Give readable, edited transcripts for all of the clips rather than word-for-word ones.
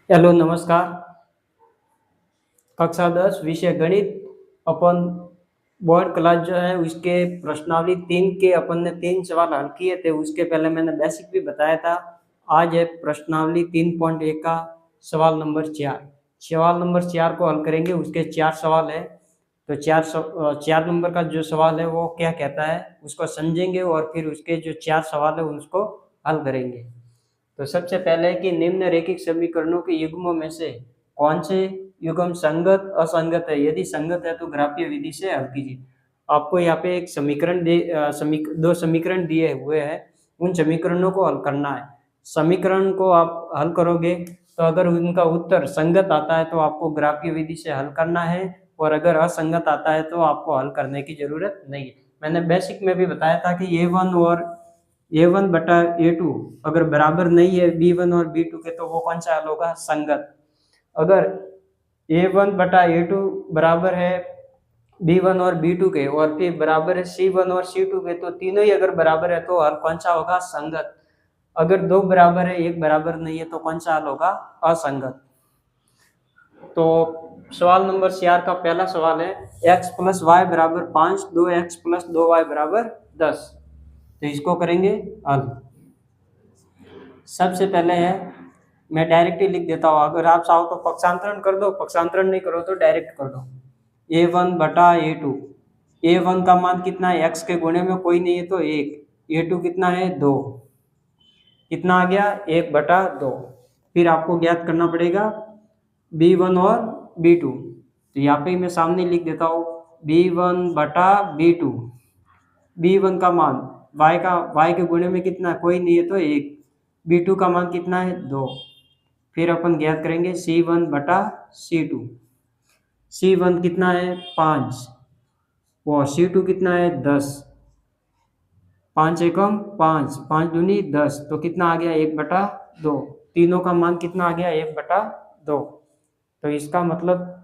Hello नमस्कार। कक्षा 10 विषय गणित अपन बोर्ड क्लास जो है उसके प्रश्नावली 3 के अपन ने 3 सवाल हल किए थे। उसके पहले मैंने बेसिक भी बताया था। आज है प्रश्नावली 3.1 का सवाल नंबर 4। सवाल नंबर 4 को हल करेंगे। उसके 4 सवाल है। तो 4 नंबर का जो सवाल है वो क्या कहता है उसको समझेंगे और फिर उसके जो 4 सवाल है उसको हल करेंगे। तो सबसे पहले है कि निम्न रैखिक समीकरणों के युग्मों में से कौन से युग्म संगत असंगत है। यदि संगत है तो ग्राफीय विधि से हल कीजिए। आपको यहाँ पे एक समीकरण दो समीकरण दिए हुए हैं। उन समीकरणों को हल करना है। समीकरण को आप हल करोगे तो अगर उनका उत्तर संगत आता है तो आपको ग्राफीय विधि से हल करना है, और अगर असंगत आता है तो आपको हल करने की जरूरत नहीं है। मैंने बेसिक में भी बताया था कि A1 और A1 बटा A2 अगर बराबर नहीं है B1 और B2 के तो वो कौन सा हल होगा? संगत। अगर A1 बटा A2 बराबर है B1 और B2 के और फिर बराबर है C1 और C2 के, तो तीनों ही अगर बराबर है तो हल कौन सा होगा? संगत। अगर दो बराबर है एक बराबर नहीं है तो कौन सा हल होगा? असंगत। तो सवाल नंबर 4 का पहला सवाल है x प्लस वाई बराबर 5, 2x प्लस 2y बराबर 10। तो इसको करेंगे हल। सबसे पहले है, मैं डायरेक्ट ही लिख देता हूँ। अगर आप चाहो तो पक्षांतरण कर दो, पक्षांतरण नहीं करो तो डायरेक्ट कर दो। A1 बटा A2। A1 का मान कितना है? x के गुणे में कोई नहीं है तो 1। A2 कितना है? 2। कितना आ गया? 1 बटा 2। फिर आपको ज्ञात करना पड़ेगा B1 और B2। तो यहाँ पे मैं सामने लिख देता हूँ B1 बटा B2। B1 का मान y के गुणे में कितना है? कोई नहीं है तो 1। B2 का मान कितना है? 2। फिर अपन ज्ञात करेंगे C1 बटा C2। C1 कितना है? 5। और C2 कितना है? 10। 5 एकम 5, 5 दूनी 10, तो कितना आ गया? 1/2। तीनों का मान कितना आ गया? 1/2। तो इसका मतलब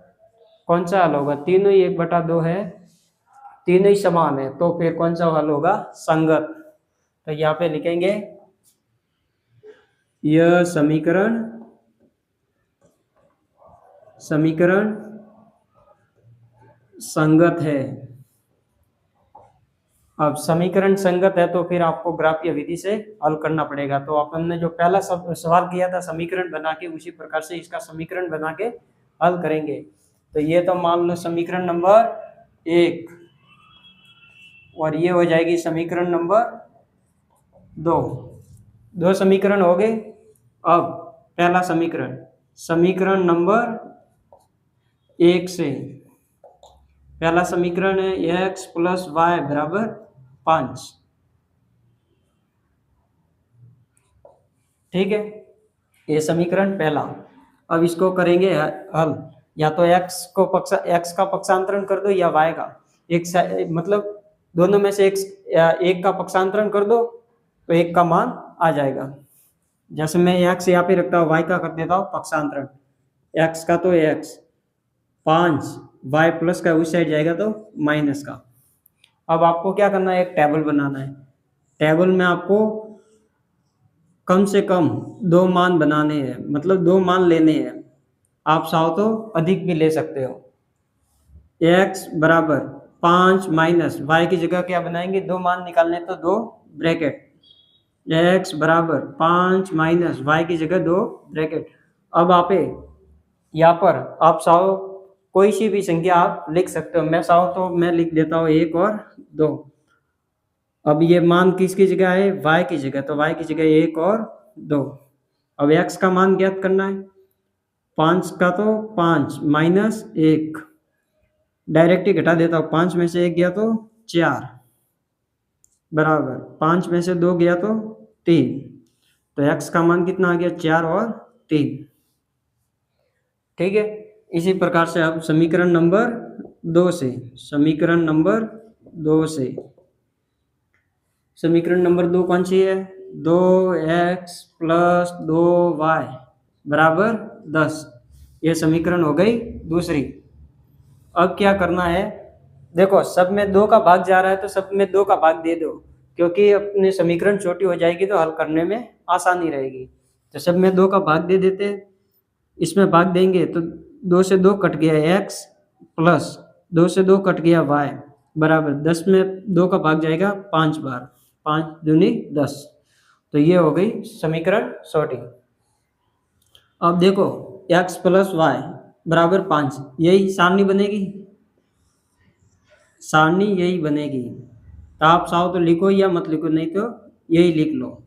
कौन सा हल होगा? तीनों ही 1/2 है, तीनों ही समान है, तो फिर कौन सा हल होगा? संगत। तो यहाँ पे लिखेंगे यह समीकरण संगत है। अब समीकरण संगत है तो फिर आपको ग्राफीय विधि से हल करना पड़ेगा। तो अपन ने जो पहला सवाल किया था समीकरण बना के, उसी प्रकार से इसका समीकरण बना के हल करेंगे। तो ये तो मान लो समीकरण नंबर 1, और ये हो जाएगी समीकरण नंबर 2। दो समीकरण हो गए। अब पहला समीकरण नंबर 1 से पहला समीकरण है x प्लस वाई बराबर 5। ठीक है, ये समीकरण पहला। अब इसको करेंगे हल। या तो x का पक्षांतरण कर दो या y का। मतलब दोनों में से एक का पक्षांतरण कर दो तो एक का मान आ जाएगा। जैसे मैं x यहाँ पे रखता हूँ, y का कर देता हूँ पक्षांतरण। x का तो x 5, y प्लस का उस साइड जाएगा तो माइनस का। अब आपको क्या करना है? एक टेबल बनाना है। टेबल में आपको कम से कम 2 मान बनाने हैं, मतलब 2 मान लेने हैं। आप चाहो तो अधिक भी ले सकते हो। x बराबर 5 माइनस y की जगह क्या बनाएंगे? 2 मान निकालने तो 2 ब्रैकेट। x बराबर 5 माइनस y की जगह 2 ब्रैकेट। अब आप यहाँ पर आप चाहो कोई सी भी संख्या आप लिख सकते हो। मैं चाहो तो मैं लिख देता हूँ 1 और 2। अब ये मान किसकी जगह है? y की जगह, तो y की जगह 1 और 2। अब x का मान ज्ञात करना है। 5 का तो 5 माइनस 1, डायरेक्ट ही घटा देता हूँ। 5 में से 1 गया तो 4 बराबर 5 में से 2 गया तो 3। तो x का मान कितना आ गया? 4 और 3। ठीक है, इसी प्रकार से अब समीकरण नंबर 2 से समीकरण नंबर 2 कौन सी है? 2x प्लस 2y बराबर 10। ये समीकरण हो गई दूसरी। अब क्या करना है? देखो, सब में 2 का भाग जा रहा है तो सब में 2 का भाग दे दो, क्योंकि अपने समीकरण छोटी हो जाएगी तो हल करने में आसानी रहेगी। तो सब में 2 का भाग दे देते हैं। इसमें भाग देंगे तो 2 से 2 कट गया x प्लस 2 से 2 कट गया y बराबर 10 में 2 का भाग जाएगा 5 बार, 5 दूनी 10। तो ये हो गई समीकरण 16। अब देखो x प्लस वाई बराबर 5, यही सारणी बनेगी, सारणी यही बनेगी। तो आप चाहो तो लिखो या मत लिखो, नहीं तो यही लिख लो,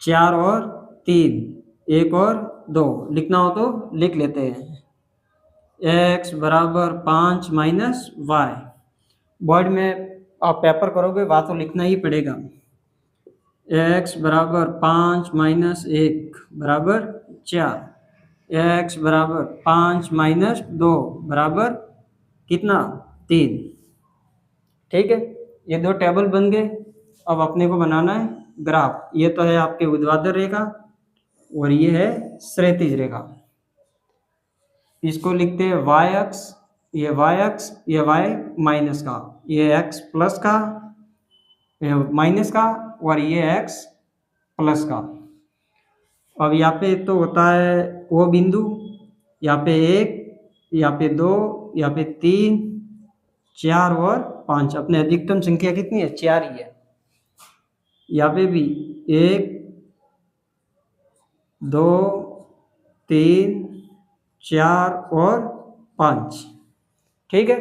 4 और 3, 1 और 2, लिखना हो तो लिख लेते हैं। x बराबर 5 माइनस वाई, बोर्ड में आप पेपर करोगे वहाँ तो लिखना ही पड़ेगा। x बराबर 5 माइनस 1 बराबर 4, x बराबर 5 माइनस 2 बराबर कितना 3। ठीक है, ये दो टेबल बन गए। अब अपने को बनाना है ग्राफ। ये तो है आपके ऊर्ध्वाधर रेखा और ये है क्षैतिज रेखा। इसको लिखते हैं y अक्ष, ये y अक्ष, ये y माइनस का, ये x प्लस का, ये माइनस का, और ये x प्लस का। अब यहाँ पे तो होता है वो बिंदु, यहाँ पे 1, यहाँ पे 2, यहाँ पे 3, 4 और 5। अपने अधिकतम संख्या कितनी है? 4 ही है। यहाँ पे भी 1, 2, 3, 4 और 5। ठीक है,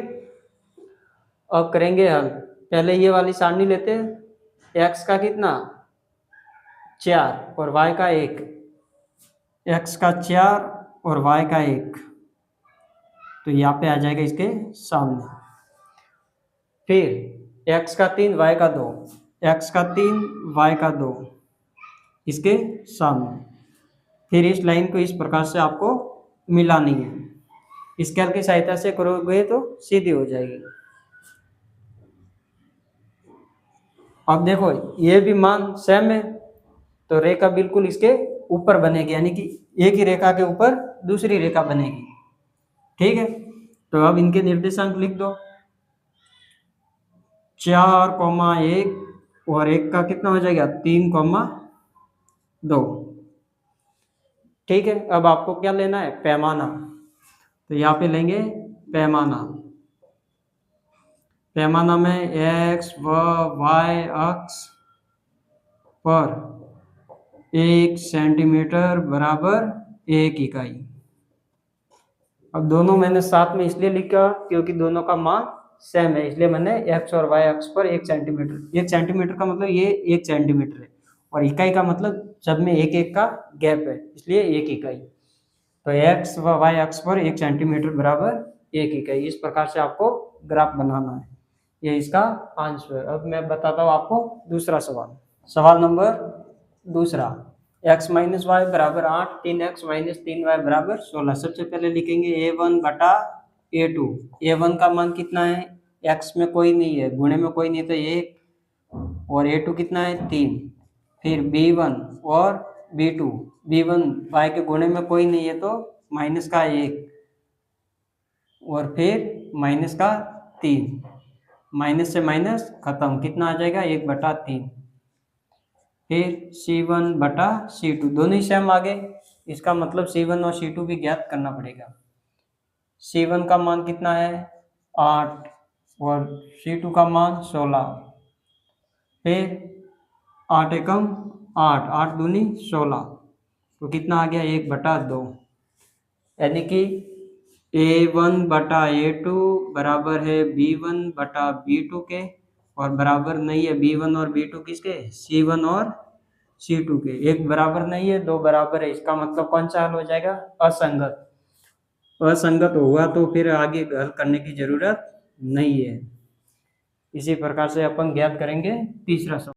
अब करेंगे हल। पहले ये वाली सारणी लेते हैं। x का कितना 4 और y का 1, x का 4 और y का 1, तो यहाँ पे आ जाएगा इसके सामने। फिर x का 3 y का 2, x का 3 y का 2 इसके सामने। फिर इस लाइन को इस प्रकार से आपको मिलानी है। स्केल की सहायता से करोगे तो सीधी हो जाएगी। अब देखो ये भी मान सेम है, तो रेखा बिल्कुल इसके ऊपर बनेगी, यानी कि एक ही रेखा के ऊपर दूसरी रेखा बनेगी। ठीक है, तो अब इनके निर्देशांक लिख दो। 4,1 और 1 का कितना हो जाएगा 3,2। ठीक है, अब आपको क्या लेना है? पैमाना। तो यहाँ पे लेंगे पैमाना। पैमाना में x व y अक्ष पर 1 सेंटीमीटर बराबर 1 इकाई। अब दोनों मैंने साथ में इसलिए लिखा क्योंकि दोनों का मान सेम है, इसलिए मैंने x और y अक्ष पर 1 सेंटीमीटर। 1 सेंटीमीटर का मतलब ये 1 सेंटीमीटर है, और इकाई का मतलब सब में 1-1 का गैप है, इसलिए 1 इकाई। तो x व y अक्ष पर 1 सेंटीमीटर बराबर 1 इकाई। इस प्रकार से आपको ग्राफ बनाना है। ये इसका आंसर। अब मैं बताता हूँ आपको दूसरा सवाल। सवाल नंबर दूसरा, x माइनस वाई बराबर 8, 3x माइनस 3y बराबर 16। सबसे पहले लिखेंगे a1 बटा a2। a1 का मान कितना है? x में कोई नहीं है, गुणे में कोई नहीं, तो 1, और a2 कितना है 3। फिर b1 और b2, b1 y के गुणे में कोई नहीं है तो माइनस का 1, और फिर माइनस का 3, माइनस से माइनस खत्म, कितना आ जाएगा 1/3। फिर C1 बटा C2, दोनों ही सेम आ गए, इसका मतलब C1 और C2 भी ज्ञात करना पड़ेगा। C1 का मान कितना है 8 और C2 का मान 16। फिर 8 एकम 8, 8 दूनी 16, तो कितना आ गया 1/2, यानी कि A1 बटा A2 बराबर है B1 बटा B2 के, और बराबर नहीं है B1 और B2 किसके? C1 और C2 के। एक बराबर नहीं है, दो बराबर है, इसका मतलब कौन सा हल हो जाएगा? असंगत। असंगत हुआ तो फिर आगे हल करने की जरूरत नहीं है। इसी प्रकार से अपन ज्ञात करेंगे तीसरा सवाल।